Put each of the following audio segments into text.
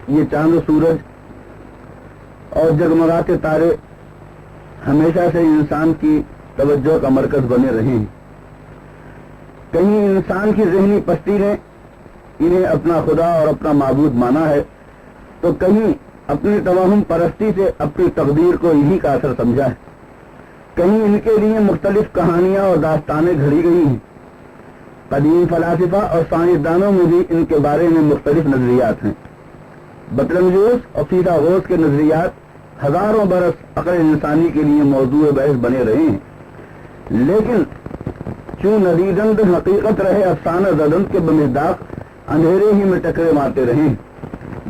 یہ چاند و سورج اور جگمگاتے تارے ہمیشہ سے انسان کی توجہ کا مرکز بنے رہے ہیں۔ کہیں انسان کی ذہنی پستی نے انہیں اپنا خدا اور اپنا معبود مانا ہے، تو کہیں اپنی توہم پرستی سے اپنی تقدیر کو انہی کا اثر سمجھا ہے۔ کہیں ان کے لیے مختلف کہانیاں اور داستانیں گھڑی گئی ہیں۔ قدیم فلاسفہ اور سائنسدانوں میں بھی ان کے بارے میں مختلف نظریات ہیں۔ بطلمیوس اور فیثاغورس کے نظریات ہزاروں برس عقل انسانی کے لیے موضوع بحث بنے رہے ہیں، لیکن چوں ندیدند حقیقت رہے افسانہ زدند کے بمصداق اندھیرے ہی میں ٹکرے مارتے رہے۔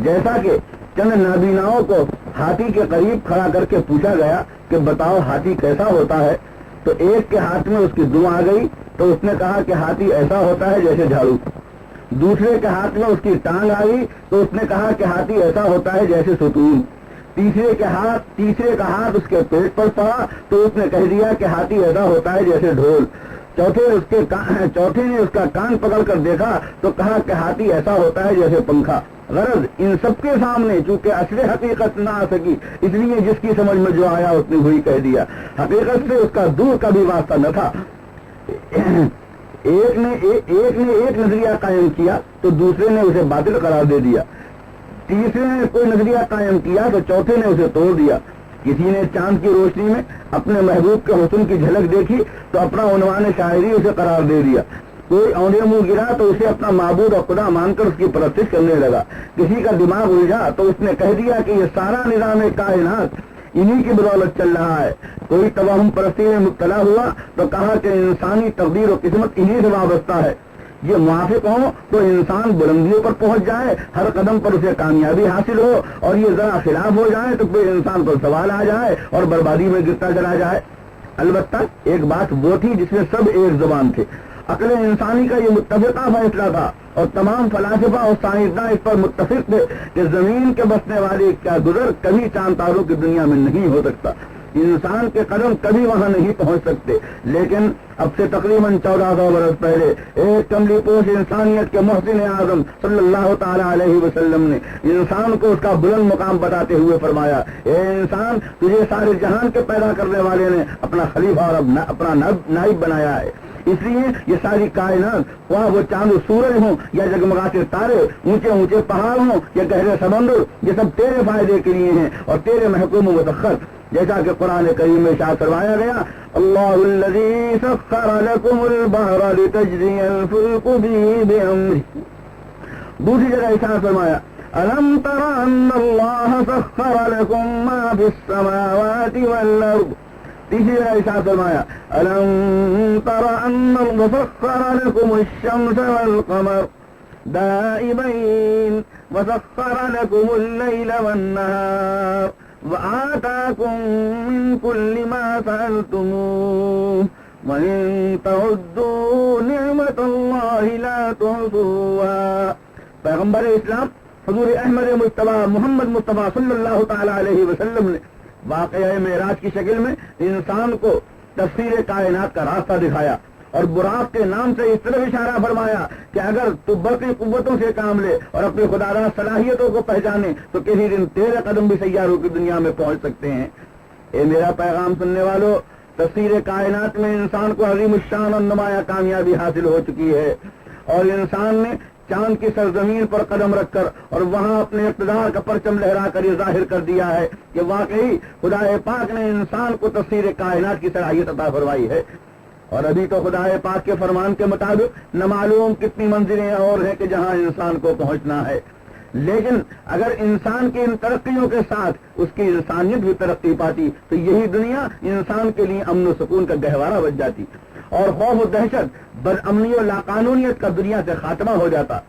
جیسا کہ چند نابیناؤں کو ہاتھی کے قریب کھڑا کر کے پوچھا گیا کہ بتاؤ ہاتھی کیسا ہوتا ہے، تو ایک کے ہاتھ میں اس کی دم آ گئی تو اس نے کہا کہ ہاتھی ایسا ہوتا ہے جیسے جھاڑو۔ دوسرے کے ہاتھ میں اس کی ٹانگ آئی تو اس نے کہا کہ ہاتھی ایسا ہوتا ہے جیسے ستون۔ تیسرے کا ہاتھ اس کے پیٹ پر پڑا تو اس نے کہہ دیا کہ ہاتھی ایسا ہوتا ہے جیسے ڈھول۔ چوتھے نے اس کا کان پکڑ کر دیکھا تو کہا کہ ہاتھی ایسا ہوتا ہے جیسے پنکھا۔ غرض ان سب کے سامنے چونکہ اصل حقیقت نہ آ سکی، اس لیے جس کی سمجھ میں جو آیا اس نے وہی کہہ دیا۔ حقیقت سے اس کا دور کا بھی واسطہ نہ تھا۔ ایک نے ایک نظریہ قائم کیا تو دوسرے نے اسے باطل قرار دے دیا، تیسرے نے کوئی نظریہ قائم کیا تو چوتھے نے اسے توڑ دیا۔ کسی نے چاند کی روشنی میں اپنے محبوب کے حسن کی جھلک دیکھی تو اپنا عنوان شاعری اسے قرار دے دیا۔ کوئی اونڈے منہ گرا تو اسے اپنا معبود اور خدا مان کر اس کی پرستش کرنے لگا۔ کسی کا دماغ الجھا تو اس نے کہہ دیا کہ یہ سارا نظام کائنات انہی کی بدولت چل رہا ہے۔ کوئی توہم پرستی میں مبتلا ہوا تو کہا کہ انسانی تقدیر و قسمت انہی سے وابستہ ہے۔ یہ موافق ہو تو انسان بلندیوں پر پہنچ جائے، ہر قدم پر اسے کامیابی حاصل ہو، اور یہ ذرا خلاف ہو جائے تو پھر انسان پر سوال آ جائے اور بربادی میں گرتا چلا جائے۔ البتہ ایک بات وہ تھی جس میں سب ایک زبان تھے۔ عقل انسانی کا یہ متفقہ فیصلہ تھا اور تمام فلاسفہ اور سائنسداں اس پر متفق تھے کہ زمین کے بسنے والے کا گزر کبھی چاند تاروں کی دنیا میں نہیں ہو سکتا، انسان کے قدم کبھی وہاں نہیں پہنچ سکتے۔ لیکن اب سے تقریباً 1400 برس پہلے ایک کملی پوش انسانیت کے محسن اعظم صلی اللہ تعالی علیہ وسلم نے انسان کو اس کا بلند مقام بتاتے ہوئے فرمایا، اے انسان، تجھے سارے جہان کے پیدا کرنے والے نے اپنا خلیفہ اور اپنا نائب بنایا ہے۔ اس لیے یہ ساری کائنات، خواہ وہ چاند و سورج ہوں یا جگمگاتے تارے، اونچے اونچے پہاڑ ہوں یا گہرے سمندر، یہ سب تیرے فائدے کے لیے ہیں اور تیرے محکوم و مسخر۔ جیسا کہ قرآن کریم میں ارشاد فرمایا گیا، اللہ الذی سخر لکم البحر لتجری الفلک به بامرہ۔ دوسری جگہ ارشاد فرمایا، الم تر ان اللہ سخر لکم ما فی السماوات والارض۔ تیسری جگہ ارشاد فرمایا، الم تر ان اللہ سخر لکم الشمس والقمر دائبین وسخر لکم اللیل والنہار وآتاكم من كل ما سألتموه وإن تعدوا نعمة الله لا تحصوها۔ پیغمبر اسلام حضور احمد مجتبی محمد مصطفیٰ صلی اللہ تعالی علیہ وسلم نے واقعہ معراج کی شکل میں انسان کو تفسیر کائنات کا راستہ دکھایا اور براق کے نام سے اس طرح اشارہ فرمایا کہ اگر تو برقی قوتوں سے کام لے اور اپنی خداداد صلاحیتوں کو پہچانے تو کسی دن تیرے قدم بھی سیاروں کی دنیا میں پہنچ سکتے ہیں۔ اے میرا پیغام سننے والوں، تفسیر کائنات میں انسان کو عظیم الشان اور نمایاں کامیابی حاصل ہو چکی ہے، اور انسان نے چاند کی سرزمین پر قدم رکھ کر اور وہاں اپنے اقتدار کا پرچم لہرا کر یہ ظاہر کر دیا ہے کہ واقعی خدا پاک نے انسان کو تفسیر کائنات کی صلاحیت عطا فرمائی ہے۔ اور ابھی تو خدا پاک کے فرمان کے مطابق نہ معلوم کتنی منزلیں اور ہیں کہ جہاں انسان کو پہنچنا ہے، لیکن اگر انسان کی ان ترقیوں کے ساتھ اس کی انسانیت بھی ترقی پاتی تو یہی دنیا انسان کے لیے امن و سکون کا گہوارہ بن جاتی اور خوف و دہشت، بدامنی و لاقانونیت کا دنیا سے خاتمہ ہو جاتا۔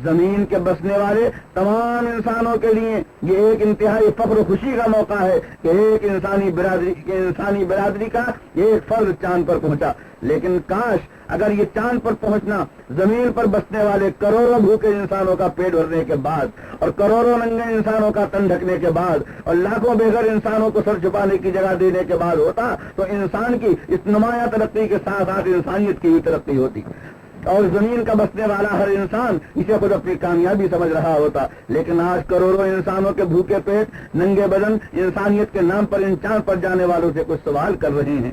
زمین کے بسنے والے تمام انسانوں کے لیے یہ ایک انتہائی فخر و خوشی کا موقع ہے کہ ایک انسانی برادری کا ایک فرد چاند پر پہنچا۔ لیکن کاش اگر یہ چاند پر پہنچنا زمین پر بسنے والے کروڑوں بھوکے انسانوں کا پیٹ بھرنے کے بعد اور کروڑوں ننگے انسانوں کا تن ڈھکنے کے بعد اور لاکھوں بے گھر انسانوں کو سر چھپانے کی جگہ دینے کے بعد ہوتا تو انسان کی اس نمایاں ترقی کے ساتھ ساتھ انسانیت کی بھی ترقی ہوتی۔ اور زمین کا بسنے والا ہر انسان اسے خود اپنی کامیابی سمجھ رہا ہوتا، لیکن آج کروڑوں انسانوں کے بھوکے پیٹ، ننگے بدن، انسانیت کے نام پر ان چاند پر جانے والوں سے کچھ سوال کر رہے ہیں۔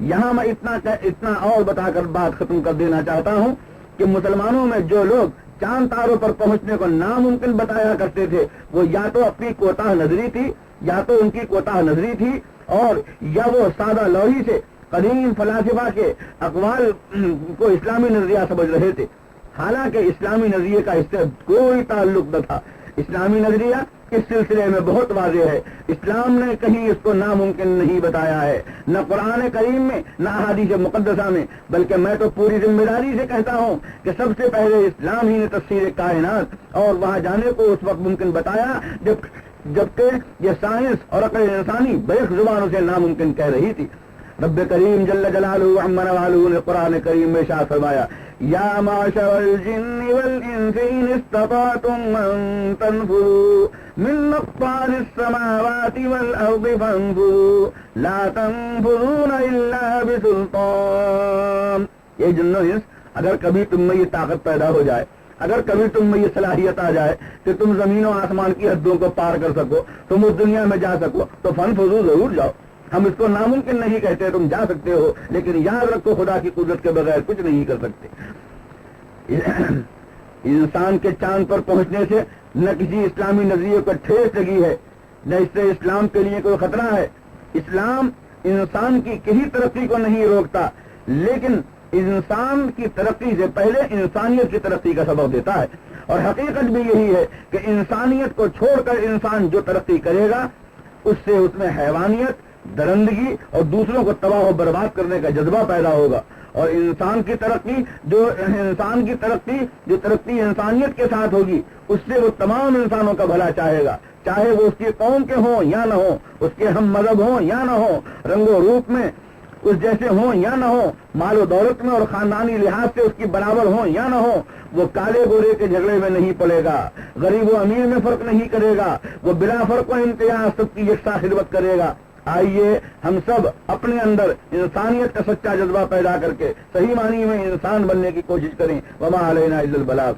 یہاں میں اتنا اور بتا کر بات ختم کر دینا چاہتا ہوں کہ مسلمانوں میں جو لوگ چاند تاروں پر پہنچنے کو ناممکن بتایا کرتے تھے، وہ یا تو اپنی کوتاہ نظری تھی، یا تو ان کی کوتاہ نظری تھی، اور یا وہ سادہ لوحی سے قدیم فلاسفہ کے اقوال کو اسلامی نظریہ سمجھ رہے تھے، حالانکہ اسلامی نظریے کا اس سے کوئی تعلق نہ تھا۔ اسلامی نظریہ اس سلسلے میں بہت واضح ہے، اسلام نے کہیں اس کو ناممکن نہیں بتایا ہے، نہ قرآن کریم میں، نہ احادیث مقدسہ میں، بلکہ میں تو پوری ذمہ داری سے کہتا ہوں کہ سب سے پہلے اسلام ہی نے تفسیر کائنات اور وہاں جانے کو اس وقت ممکن بتایا جبکہ یہ سائنس اور عقل انسانی بیک زبانوں سے ناممکن کہہ رہی تھی۔ رب کریم جل جلالہ عما نوالہ نے قرآن کریم میں ارشاد فرمایا، یا معشر الجن والانس ان استطعتم ان تنفذوا من اقطار السماوات والارض فانفذوا لا تنفذون الا بسلطان۔ یہ جن و انس، اگر کبھی تم میں یہ طاقت پیدا ہو جائے، اگر کبھی تم میں یہ صلاحیت آ جائے کہ تم زمین و آسمان کی حدوں کو پار کر سکو، تم اس دنیا میں جا سکو، تو فانفذوا ضرور جاؤ۔ ہم اس کو ناممکن نہیں کہتے، تم جا سکتے ہو، لیکن یاد رکھو خدا کی قدرت کے بغیر کچھ نہیں کر سکتے۔ انسان کے چاند پر پہنچنے سے نہ کسی اسلامی نظریے کو ٹھیس لگی ہے، نہ اس سے اسلام کے لیے کوئی خطرہ ہے۔ اسلام انسان کی کسی ترقی کو نہیں روکتا، لیکن انسان کی ترقی سے پہلے انسانیت کی ترقی کا سبب دیتا ہے، اور حقیقت بھی یہی ہے کہ انسانیت کو چھوڑ کر انسان جو ترقی کرے گا اس میں حیوانیت، درندگی اور دوسروں کو تباہ و برباد کرنے کا جذبہ پیدا ہوگا، اور انسان کی ترقی جو ترقی انسانیت کے ساتھ ہوگی، اس سے وہ تمام انسانوں کا بھلا چاہے گا، چاہے وہ اس کی قوم کے ہوں یا نہ ہوں، اس کے ہم مذہب ہوں یا نہ ہوں، رنگ و روپ میں اس جیسے ہوں یا نہ ہوں، مال و دولت میں اور خاندانی لحاظ سے اس کی برابر ہوں یا نہ ہوں، وہ کالے گورے کے جھگڑے میں نہیں پڑے گا، غریب و امیر میں فرق نہیں کرے گا، وہ بلا فرق و امتیاز سب کی یکساں خدمت کرے گا۔ آئیے ہم سب اپنے اندر انسانیت کا سچا جذبہ پیدا کر کے صحیح معنی میں انسان بننے کی کوشش کریں۔ وما علینا الا البلاغ۔